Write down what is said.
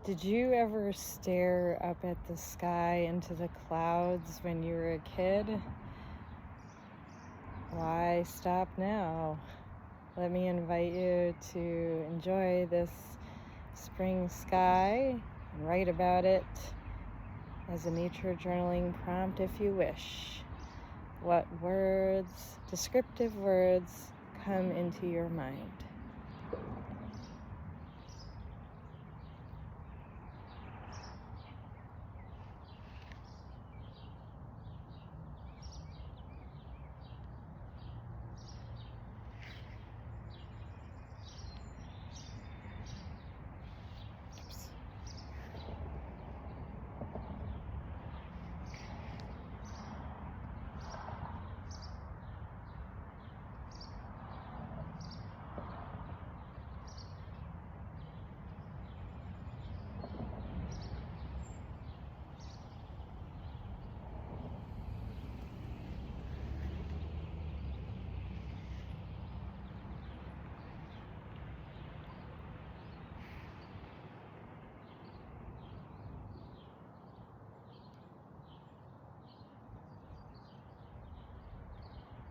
Did you ever stare up at the sky into the clouds when you were a kid? Why stop now? Let me invite you to enjoy this spring sky and write about it as a nature journaling prompt if you wish. What words, descriptive words, come into your mind?